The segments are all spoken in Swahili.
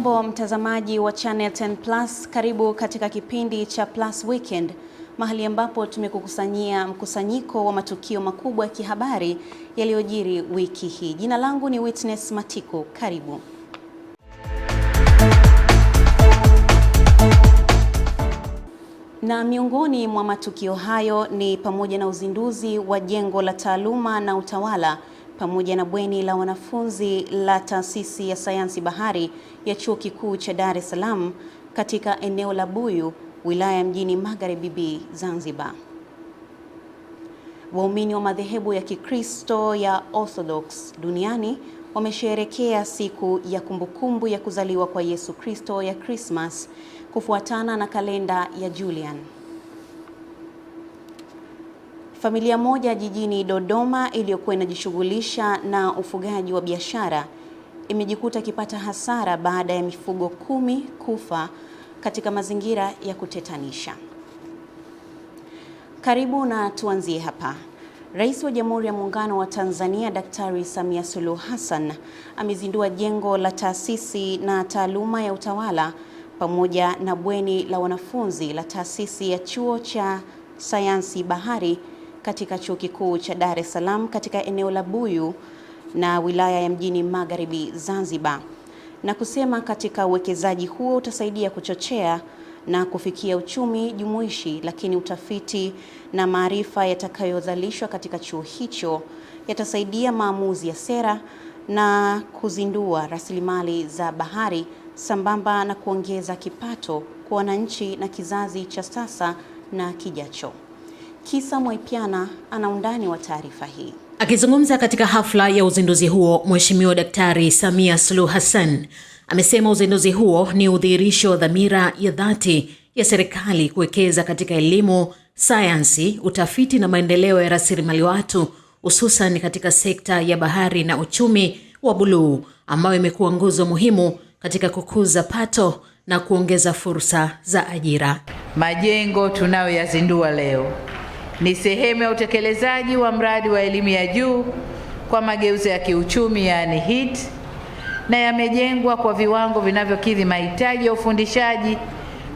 Hujambo mtazamaji wa Channel 10 Plus, karibu katika kipindi cha Plus Weekend, mahali ambapo tumekukusanyia mkusanyiko wa matukio makubwa ya kihabari yaliyojiri wiki hii. Jina langu ni Witness Matiko, karibu. Na miongoni mwa matukio hayo ni pamoja na uzinduzi wa jengo la taaluma na utawala pamoja na bweni la wanafunzi la taasisi ya sayansi bahari ya Chuo Kikuu cha Dar es Salaam katika eneo la Buyu, wilaya Mjini Magharibi B, Zanzibar. Waumini wa madhehebu ya Kikristo ya Orthodox duniani wamesherehekea siku ya kumbukumbu ya kuzaliwa kwa Yesu Kristo ya Christmas kufuatana na kalenda ya Julian. Familia moja jijini Dodoma iliyokuwa inajishughulisha na ufugaji wa biashara imejikuta ikipata hasara baada ya mifugo 10 kufa katika mazingira ya kutetanisha. Karibu na tuanzie hapa. Rais wa Jamhuri ya Muungano wa Tanzania Daktari Samia Suluhu Hassan amezindua jengo la taasisi na taaluma ya utawala pamoja na bweni la wanafunzi la taasisi ya Chuo cha Sayansi Bahari katika Chuo Kikuu cha Dar es Salaam katika eneo la Buyu na wilaya ya Mjini Magharibi Zanzibar, na kusema katika uwekezaji huo utasaidia kuchochea na kufikia uchumi jumuishi, lakini utafiti na maarifa yatakayozalishwa katika chuo hicho yatasaidia maamuzi ya sera na kuzindua rasilimali za bahari sambamba na kuongeza kipato kwa wananchi na kizazi cha sasa na kijacho. Kisa Mwaipiana ana undani wa taarifa hii. Akizungumza katika hafla ya uzinduzi huo, Mheshimiwa Daktari Samia Suluhu Hassan amesema uzinduzi huo ni udhihirisho wa dhamira ya dhati ya serikali kuwekeza katika elimu, sayansi, utafiti na maendeleo ya rasilimali watu, hususan katika sekta ya bahari na uchumi wa buluu, ambayo imekuwa nguzo muhimu katika kukuza pato na kuongeza fursa za ajira. Majengo tunayoyazindua leo ni sehemu ya utekelezaji wa mradi wa elimu ya juu kwa mageuzi ya kiuchumi, yani HIT, na yamejengwa kwa viwango vinavyokidhi mahitaji ya ufundishaji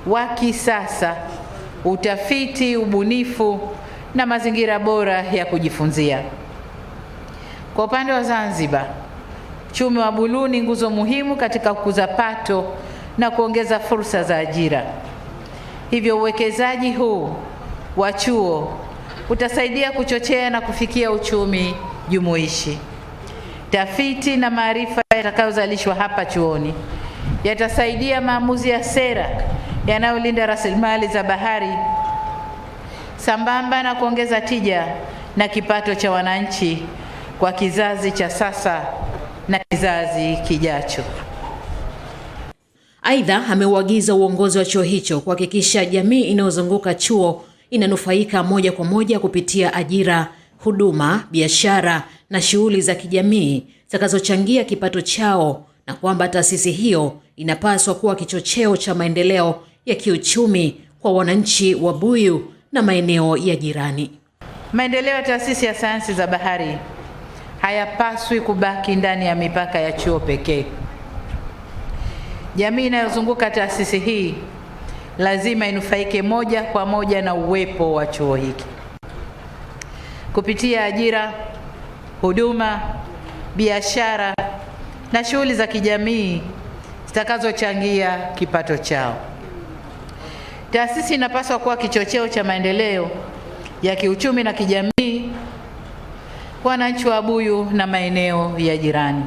wa kisasa, utafiti, ubunifu na mazingira bora ya kujifunzia. Kwa upande wa Zanzibar, uchumi wa buluu ni nguzo muhimu katika kukuza pato na kuongeza fursa za ajira. Hivyo uwekezaji huu wa chuo utasaidia kuchochea na kufikia uchumi jumuishi. Tafiti na maarifa yatakayozalishwa hapa chuoni yatasaidia maamuzi ya sera yanayolinda rasilimali za bahari sambamba na kuongeza tija na kipato cha wananchi kwa kizazi cha sasa na kizazi kijacho. Aidha, ameuagiza uongozi wa chuo hicho kuhakikisha jamii inayozunguka chuo inanufaika moja kwa moja kupitia ajira, huduma, biashara na shughuli za kijamii zitakazochangia kipato chao, na kwamba taasisi hiyo inapaswa kuwa kichocheo cha maendeleo ya kiuchumi kwa wananchi wa Buyu na maeneo ya jirani. Maendeleo ya taasisi ya sayansi za bahari hayapaswi kubaki ndani ya mipaka ya chuo pekee. Jamii inayozunguka taasisi hii lazima inufaike moja kwa moja na uwepo wa chuo hiki kupitia ajira, huduma, biashara na shughuli za kijamii zitakazochangia kipato chao. Taasisi inapaswa kuwa kichocheo cha maendeleo ya kiuchumi na kijamii kwa wananchi wa Buyu na maeneo ya jirani.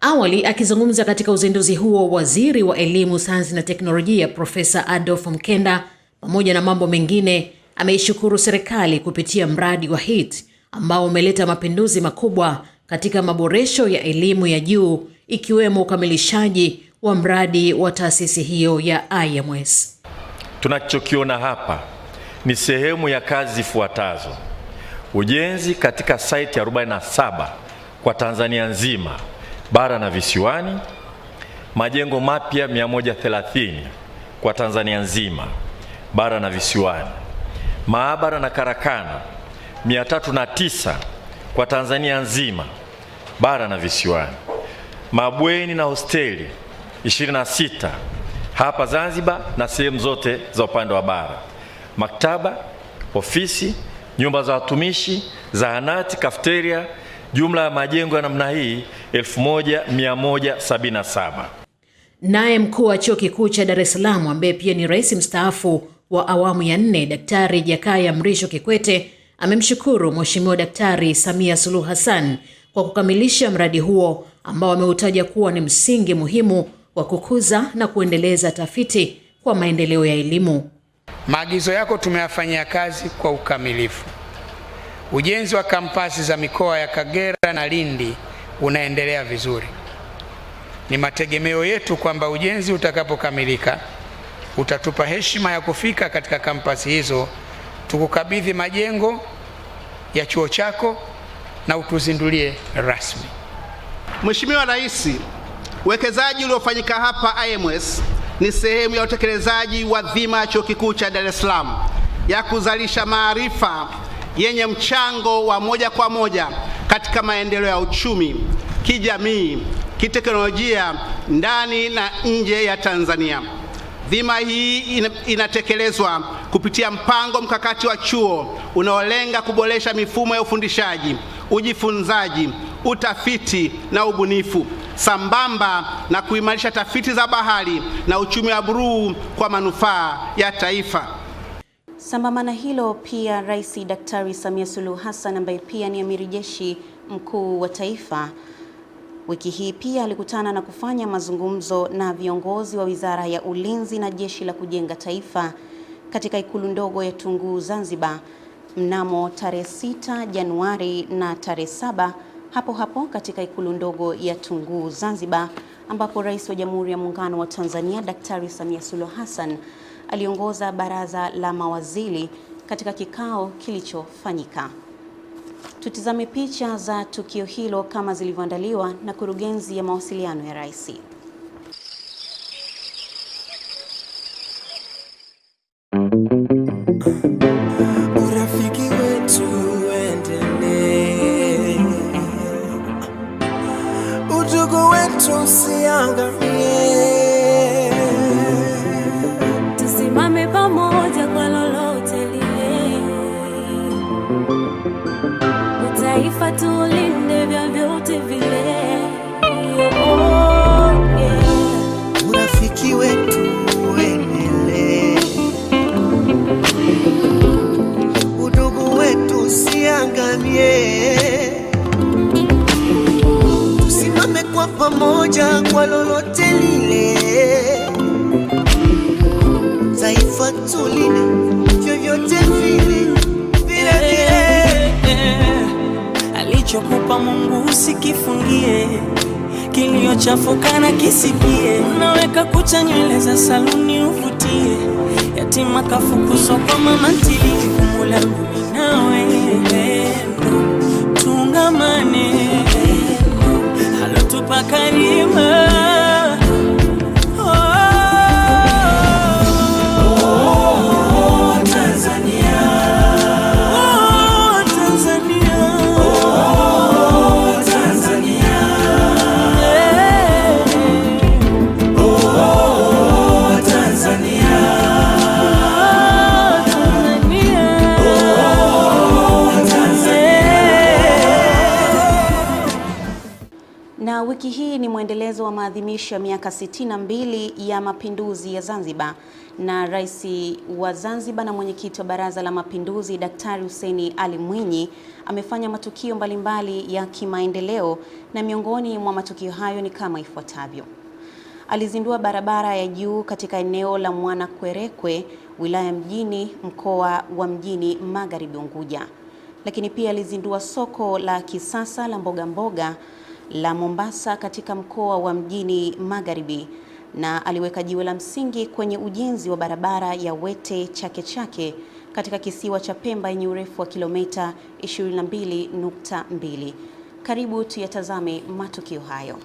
Awali akizungumza katika uzinduzi huo, Waziri wa Elimu, Sayansi na Teknolojia Profesa Adolf Mkenda pamoja na mambo mengine ameishukuru serikali kupitia mradi wa HIT ambao umeleta mapinduzi makubwa katika maboresho ya elimu ya juu, ikiwemo ukamilishaji wa mradi wa taasisi hiyo ya IMS. Tunachokiona hapa ni sehemu ya kazi zifuatazo: ujenzi katika site 47 kwa Tanzania nzima, bara na visiwani; majengo mapya 130 kwa Tanzania nzima, bara na visiwani; maabara na karakana 309 kwa Tanzania nzima, bara na visiwani; mabweni na hosteli 26 hapa Zanzibar na sehemu zote za upande wa bara. Maktaba, ofisi, nyumba za watumishi, zahanati, kafeteria, jumla ya majengo ya namna hii 1177. Naye mkuu wa Chuo Kikuu cha Dar es Salaam ambaye pia ni rais mstaafu wa awamu ya 4 Daktari Jakaya Mrisho Kikwete amemshukuru Mheshimiwa Daktari Samia Suluhu Hassan kwa kukamilisha mradi huo ambao ameutaja kuwa ni msingi muhimu wa kukuza na kuendeleza tafiti kwa maendeleo ya elimu. Maagizo yako tumeyafanyia kazi kwa ukamilifu. Ujenzi wa kampasi za mikoa ya Kagera na Lindi unaendelea vizuri. Ni mategemeo yetu kwamba ujenzi utakapokamilika utatupa heshima ya kufika katika kampasi hizo, tukukabidhi majengo ya chuo chako na utuzindulie rasmi. Mheshimiwa Rais, uwekezaji uliofanyika hapa IMS ni sehemu ya utekelezaji wa dhima ya Chuo Kikuu cha Dar es Salaam ya kuzalisha maarifa yenye mchango wa moja kwa moja katika maendeleo ya uchumi, kijamii, kiteknolojia ndani na nje ya Tanzania. Dhima hii inatekelezwa kupitia mpango mkakati wa chuo unaolenga kuboresha mifumo ya ufundishaji, ujifunzaji, utafiti na ubunifu, sambamba na kuimarisha tafiti za bahari na uchumi wa buluu kwa manufaa ya taifa. Sambamba na hilo pia Rais Daktari Samia Suluhu Hassan ambaye pia ni amiri jeshi mkuu wa taifa wiki hii pia alikutana na kufanya mazungumzo na viongozi wa Wizara ya Ulinzi na Jeshi la Kujenga Taifa katika ikulu ndogo ya Tunguu Zanzibar mnamo tarehe 6 Januari na tarehe 7 hapo katika ikulu ndogo ya Tunguu Zanzibar, ambapo Rais wa Jamhuri ya Muungano wa Tanzania Daktari Samia Suluhu Hassan aliongoza baraza la mawaziri katika kikao kilichofanyika. Tutizame picha za tukio hilo kama zilivyoandaliwa na Kurugenzi ya Mawasiliano ya Rais. Urafiki wetu uendelee, udugu wetu usiangamie, tusimame pamoja kwa lolote lile, utaifa tulinde vyovyote vile. Urafiki wetu uendelee, udugu wetu usiangamie, tusimame kwa pamoja kwa lolote lile, taifa tulinde vyovyote vile. Alichokupa Mungu usikifungie, kiliochafuka na kisikie. Unaweka kucha nywele za saluni uvutie, yatima kafukuzwa kwa mama ntilie. Jukumu langu mimi nawe tungamane, alotupa Karima. Na wiki hii ni mwendelezo wa maadhimisho ya miaka 62 ya Mapinduzi ya Zanzibar, na Rais wa Zanzibar na mwenyekiti wa Baraza la Mapinduzi Daktari Hussein Ali Mwinyi amefanya matukio mbalimbali ya kimaendeleo, na miongoni mwa matukio hayo ni kama ifuatavyo. Alizindua barabara ya juu katika eneo la Mwanakwerekwe, wilaya Mjini, mkoa wa Mjini Magharibi Unguja. Lakini pia alizindua soko la kisasa la mboga la Mombasa katika mkoa wa Mjini Magharibi, na aliweka jiwe la msingi kwenye ujenzi wa barabara ya Wete Chake Chake katika kisiwa cha Pemba yenye urefu wa kilomita 22.2. Karibu tuyatazame matukio hayo.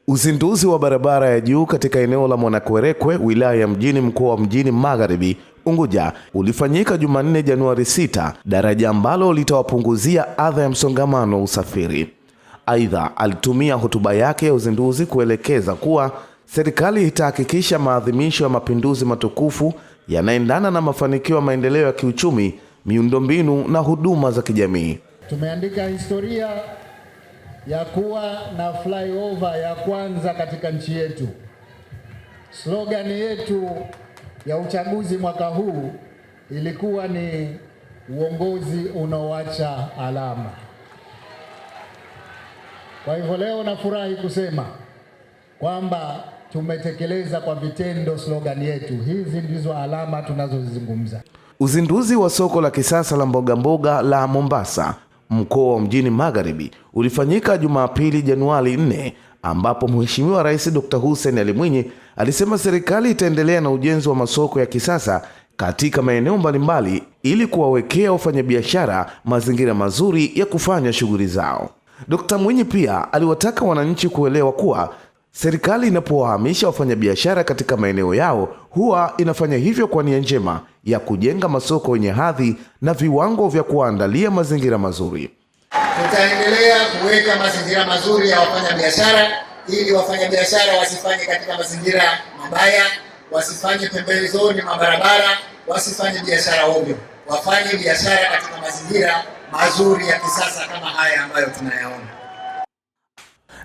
Uzinduzi wa barabara ya juu katika eneo la Mwanakwerekwe, wilaya ya Mjini, mkoa wa Mjini Magharibi Unguja ulifanyika Jumanne Januari 6, daraja ambalo litawapunguzia adha ya msongamano wa usafiri. Aidha, alitumia hotuba yake ya uzinduzi kuelekeza kuwa Serikali itahakikisha maadhimisho ya mapinduzi matukufu yanaendana na mafanikio ya maendeleo ya kiuchumi, miundombinu na huduma za kijamii. Tumeandika historia ya kuwa na flyover ya kwanza katika nchi yetu. Slogan yetu ya uchaguzi mwaka huu ilikuwa ni uongozi unaoacha alama. Kwa hivyo leo nafurahi kusema kwamba tumetekeleza kwa vitendo slogan yetu. Hizi ndizo alama tunazozizungumza. Uzinduzi wa soko la kisasa la mboga la Mombasa, mkoa wa Mjini Magharibi, ulifanyika Jumapili Januari 4, ambapo Mheshimiwa Rais Dr. Hussein Ali Mwinyi alisema serikali itaendelea na ujenzi wa masoko ya kisasa katika maeneo mbalimbali ili kuwawekea wafanyabiashara mazingira mazuri ya kufanya shughuli zao. Dr. Mwinyi pia aliwataka wananchi kuelewa kuwa serikali inapowahamisha wafanyabiashara katika maeneo yao huwa inafanya hivyo kwa nia njema ya kujenga masoko yenye hadhi na viwango vya kuandalia mazingira mazuri. Tutaendelea kuweka mazingira mazuri ya wafanyabiashara ili wafanyabiashara wasifanye katika mazingira mabaya, wasifanye pembezoni mwa barabara, wasifanye biashara ovyo. Wafanye biashara katika mazingira mazuri ya kisasa kama haya ambayo tunayaona.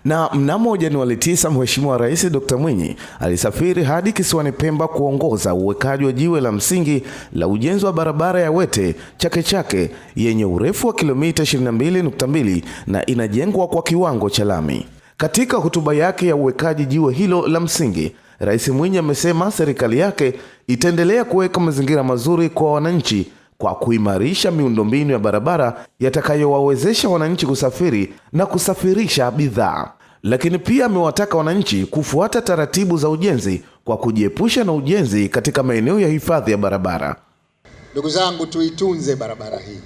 Na mnamo Januari 9, Mheshimiwa Rais Dr. Mwinyi alisafiri hadi kisiwani Pemba kuongoza uwekaji wa jiwe la msingi la ujenzi wa barabara ya Wete Chake Chake yenye urefu wa kilomita 22.2 na inajengwa kwa kiwango cha lami. Katika hotuba yake ya uwekaji jiwe hilo la msingi, Rais Mwinyi amesema serikali yake itaendelea kuweka mazingira mazuri kwa wananchi kwa kuimarisha miundombinu ya barabara yatakayowawezesha wananchi kusafiri na kusafirisha bidhaa. Lakini pia amewataka wananchi kufuata taratibu za ujenzi kwa kujiepusha na ujenzi katika maeneo ya hifadhi ya barabara. Ndugu zangu, tuitunze barabara hii.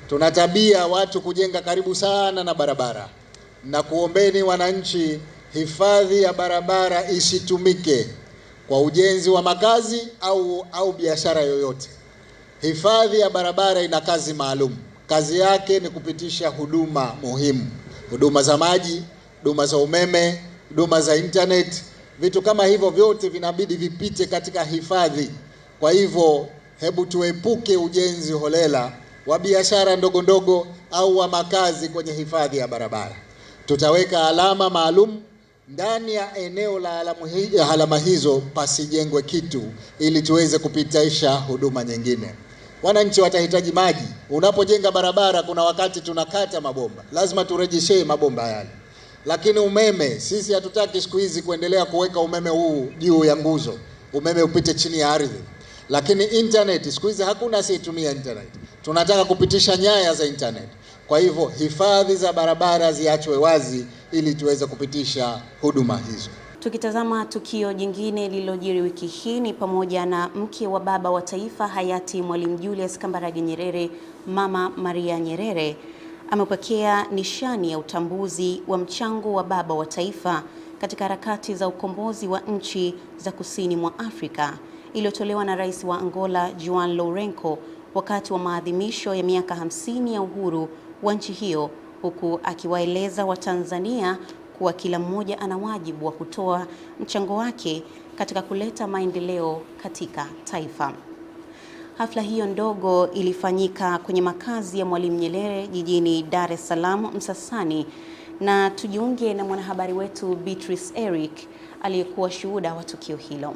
Tuna tabia watu kujenga karibu sana na barabara. Na kuombeni wananchi, hifadhi ya barabara isitumike kwa ujenzi wa makazi au biashara yoyote. Hifadhi ya barabara ina kazi maalum. Kazi yake ni kupitisha huduma muhimu. Huduma za maji, huduma za umeme, huduma za internet. Vitu kama hivyo vyote vinabidi vipite katika hifadhi. Kwa hivyo, hebu tuepuke ujenzi holela wa biashara ndogo ndogo au wa makazi kwenye hifadhi ya barabara. Tutaweka alama maalum ndani ya eneo la alama hizo, pasijengwe kitu ili tuweze kupitisha huduma nyingine. Wananchi watahitaji maji. Unapojenga barabara kuna wakati tunakata mabomba. Lazima turejeshe mabomba yale. Lakini umeme, sisi hatutaki siku hizi kuendelea kuweka umeme huu juu ya nguzo. Umeme upite chini ya ardhi. Lakini internet, siku hizi hakuna asiyetumia internet. Tunataka kupitisha nyaya za internet. Kwa hivyo hifadhi za barabara ziachwe wazi ili tuweze kupitisha huduma hizo. Tukitazama tukio jingine lililojiri wiki hii ni pamoja na mke wa baba wa taifa hayati Mwalimu Julius Kambarage Nyerere, Mama Maria Nyerere, amepokea nishani ya utambuzi wa mchango wa baba wa taifa katika harakati za ukombozi wa nchi za kusini mwa Afrika iliyotolewa na Rais wa Angola João Lourenço wakati wa maadhimisho ya miaka 50 ya uhuru wa nchi hiyo, huku akiwaeleza Watanzania kuwa kila mmoja ana wajibu wa kutoa mchango wake katika kuleta maendeleo katika taifa. Hafla hiyo ndogo ilifanyika kwenye makazi ya Mwalimu Nyerere jijini Dar es Salaam Msasani, na tujiunge na mwanahabari wetu Beatrice Eric aliyekuwa shuhuda wa tukio hilo.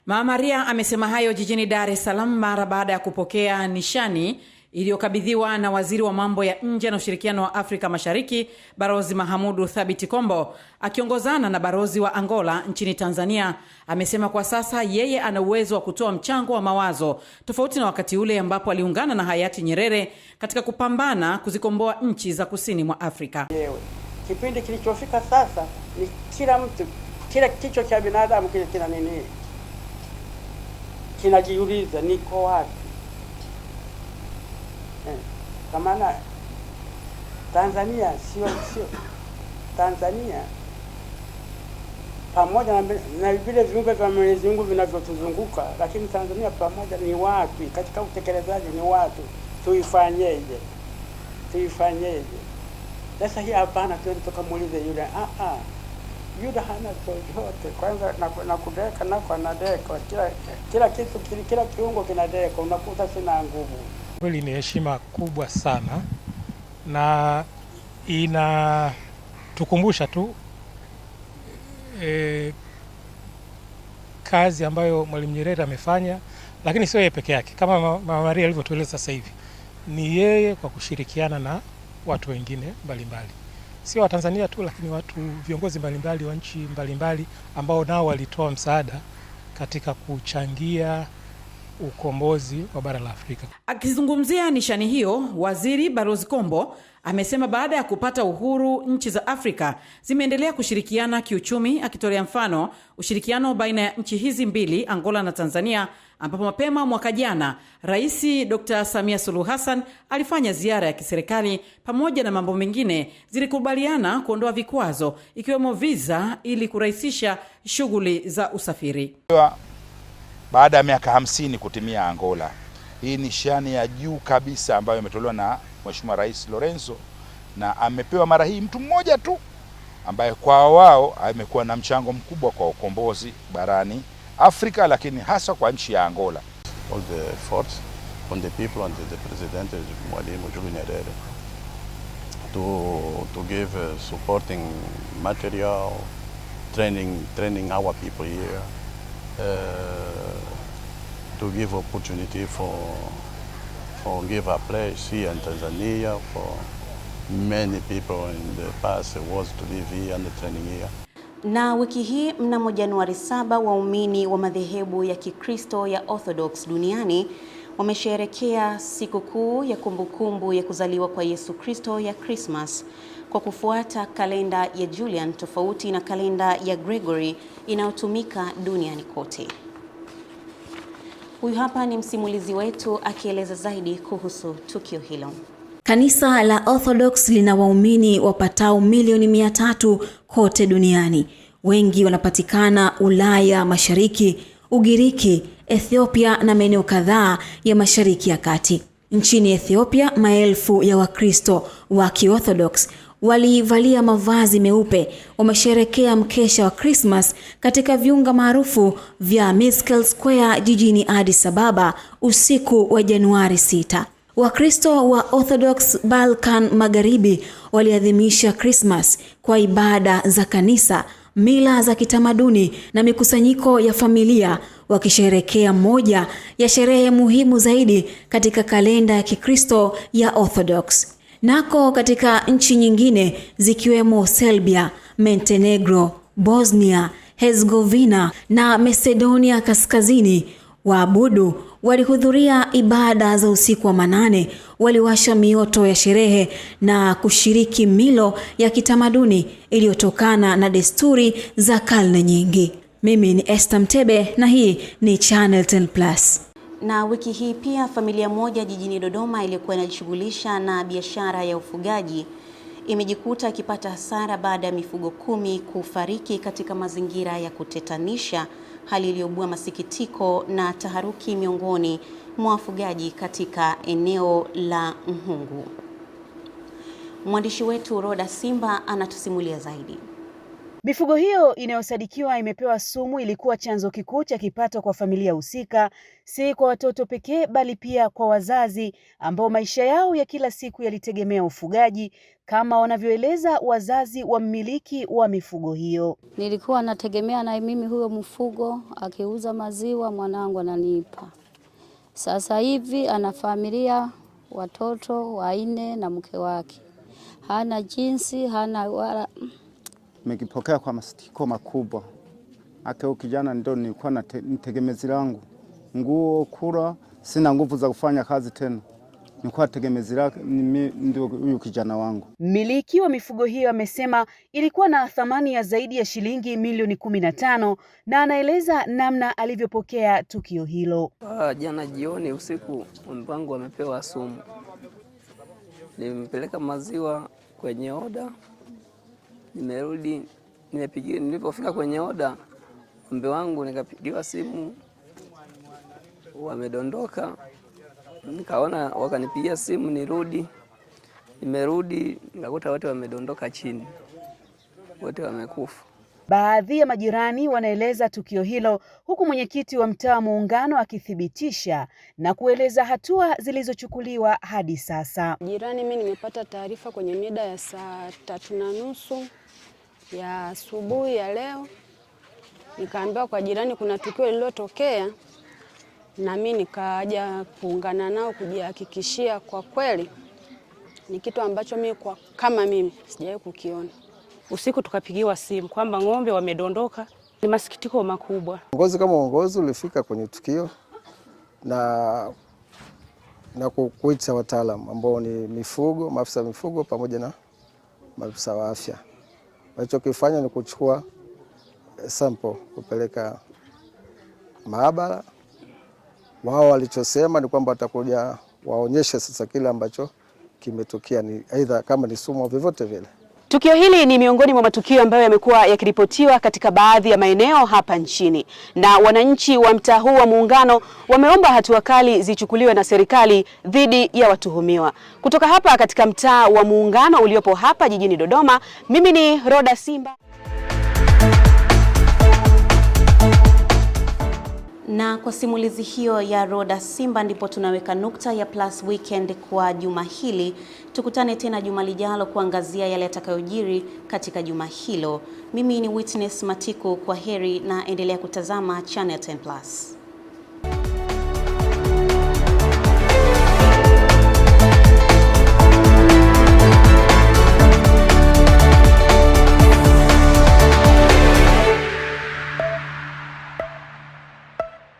Mama Maria amesema hayo jijini Dar es Salaam mara baada ya kupokea nishani iliyokabidhiwa na Waziri wa Mambo ya Nje na Ushirikiano wa Afrika Mashariki, Balozi Mahamudu Thabiti Kombo, akiongozana na Balozi wa Angola nchini Tanzania. Amesema kwa sasa yeye ana uwezo wa kutoa mchango wa mawazo tofauti na wakati ule ambapo aliungana na hayati Nyerere katika kupambana kuzikomboa nchi za kusini mwa Afrika. Kipindi kilichofika sasa ni kila mtu, kila kichwa cha binadamu kina nini? Kinajiuliza niko wapi? Kwa maana Tanzania sio Tanzania pamoja na vile viumbe vya Mwenyezi Mungu vinavyotuzunguka, lakini Tanzania pamoja ni wapi katika utekelezaji? Ni watu. Tuifanyeje? Sasa hii hapana, twende tukamuulize yule yule hana chochote. Kwanza na kudeka nako anadeka, kila kitu, kila kiungo kinadeka, unakuta sina nguvu. Kweli ni heshima kubwa sana na inatukumbusha tu kazi ambayo Mwalimu Nyerere amefanya, lakini sio yeye peke yake. Kama Mama Maria alivyotueleza sasa hivi, ni yeye kwa kushirikiana na watu wengine mbalimbali, sio wa Tanzania tu, lakini viongozi mbalimbali wa nchi mbalimbali ambao nao walitoa msaada katika kuchangia ukombozi wa bara la Afrika. Akizungumzia nishani hiyo, Waziri Balozi Kombo amesema baada ya kupata uhuru nchi za Afrika zimeendelea kushirikiana kiuchumi, akitolea mfano ushirikiano baina ya nchi hizi mbili, Angola na Tanzania, ambapo mapema mwaka jana Rais Dr. Samia Suluhu Hassan alifanya ziara ya kiserikali. Pamoja na mambo mengine, zilikubaliana kuondoa vikwazo ikiwemo visa ili kurahisisha shughuli za usafiri. Baada ya miaka 50 kutimia Angola, hii nishani ya juu kabisa ambayo imetolewa na Mheshimiwa Rais Lorenzo, na amepewa mara hii mtu mmoja tu ambaye kwa wao amekuwa na mchango mkubwa kwa ukombozi barani Afrika, lakini hasa kwa nchi ya Angola. All the efforts on the people and the President Mwalimu Julius Nyerere to give supporting material, training our people here, to give opportunity for give a place here in Tanzania for many people in the past was to live here and training here. Na wiki hii mnamo Januari 7, waumini wa madhehebu ya Kikristo ya Orthodox duniani wamesherehekea sikukuu ya kumbukumbu ya kuzaliwa kwa Yesu Kristo ya Christmas kwa kufuata kalenda ya Julian, tofauti na kalenda ya Gregory inayotumika duniani kote. Huyu hapa ni msimulizi wetu akieleza zaidi kuhusu tukio hilo. Kanisa la Orthodox lina waumini wapatao milioni 300 kote duniani. Wengi wanapatikana Ulaya Mashariki, Ugiriki, Ethiopia na maeneo kadhaa ya Mashariki ya Kati. Nchini Ethiopia, maelfu ya Wakristo wa Kiorthodox walivalia mavazi meupe, wamesherehekea mkesha wa Christmas katika viunga maarufu vya Meskel Square jijini Addis Ababa usiku wa Januari 6. Wakristo wa Orthodox Balkan Magharibi waliadhimisha Christmas kwa ibada za kanisa, mila za kitamaduni na mikusanyiko ya familia, wakisherehekea moja ya sherehe muhimu zaidi katika kalenda ya Kikristo ya Orthodox. Nako katika nchi nyingine zikiwemo Serbia, Montenegro, Bosnia, Herzegovina na Macedonia Kaskazini, waabudu walihudhuria ibada za usiku wa manane, waliwasha mioto ya sherehe na kushiriki milo ya kitamaduni iliyotokana na desturi za karne nyingi. Mimi ni Esther Mtebe na hii ni Channel 10+. Na wiki hii pia familia moja jijini Dodoma iliyokuwa inajishughulisha na biashara ya ufugaji imejikuta ikipata hasara baada ya mifugo 10 kufariki katika mazingira ya kutetanisha, hali iliyobua masikitiko na taharuki miongoni mwa wafugaji katika eneo la Mhungu. Mwandishi wetu Roda Simba anatusimulia zaidi. Mifugo hiyo inayosadikiwa imepewa sumu ilikuwa chanzo kikuu cha kipato kwa familia husika, si kwa watoto pekee bali pia kwa wazazi ambao maisha yao ya kila siku yalitegemea ufugaji, kama wanavyoeleza wazazi wa mmiliki wa mifugo hiyo. Nilikuwa nategemea na mimi huyo mfugo, akiuza maziwa mwanangu ananipa. Sasa hivi ana familia, watoto 4 na mke wake. Hana jinsi, hana wala. Nimekipokea kwa masikitiko makubwa. Hata kijana ndio nilikuwa na tegemezi langu. Nguo, kula, sina nguvu za kufanya kazi tena. Nilikuwa tegemezi lake ndio huyu kijana wangu. Mmiliki wa mifugo hiyo amesema ilikuwa na thamani ya zaidi ya shilingi milioni 15 na anaeleza namna alivyopokea tukio hilo. Jana jioni usiku mpango amepewa sumu. Nimepeleka maziwa kwenye oda. Nimerudi, nilipofika kwenye oda, ng'ombe wangu nikapigiwa simu, wamedondoka. Nikaona wakanipigia simu nirudi. Nimerudi, nikakuta wote wamedondoka chini. Wote wamekufa. Baadhi ya majirani wanaeleza tukio hilo, huku mwenyekiti wa mtaa Muungano akithibitisha na kueleza hatua zilizochukuliwa hadi sasa. Jirani, mimi nimepata taarifa kwenye mida ya saa 3:30 ya asubuhi ya leo. Nikaambiwa kwa jirani kuna tukio lililotokea, na mimi nikaja kuungana nao kujihakikishia kwa kweli ni kitu ambacho kama mimi sijawahi kukiona. Usiku tukapigiwa simu kwamba ng'ombe wamedondoka. Ni masikitiko makubwa. Uongozi kama uongozi ulifika kwenye tukio na kuita wataalamu ambao ni mifugo, maafisa mifugo pamoja na maafisa wa afya. Walichokifanya ni kuchukua sample kupeleka maabara. Wao walichosema ni kwamba watakuja waonyeshe sasa kile ambacho kimetokea, ni aidha kama ni sumu au vyovyote vile. Tukio hili ni miongoni mwa matukio ambayo yamekuwa yakiripotiwa katika baadhi ya maeneo hapa nchini, na wananchi wa mtaa huu wa Muungano wameomba hatua kali zichukuliwe na serikali dhidi ya watuhumiwa. Kutoka hapa katika mtaa wa Muungano uliopo hapa jijini Dodoma, mimi ni Roda Simba. Na kwa simulizi hiyo ya Roda Simba ndipo tunaweka nukta ya Plus Weekend kwa juma hili. Tukutane tena juma lijalo kuangazia yale yatakayojiri katika juma hilo. Mimi ni Witness Matiku, kwa heri na endelea kutazama Channel 10 Plus.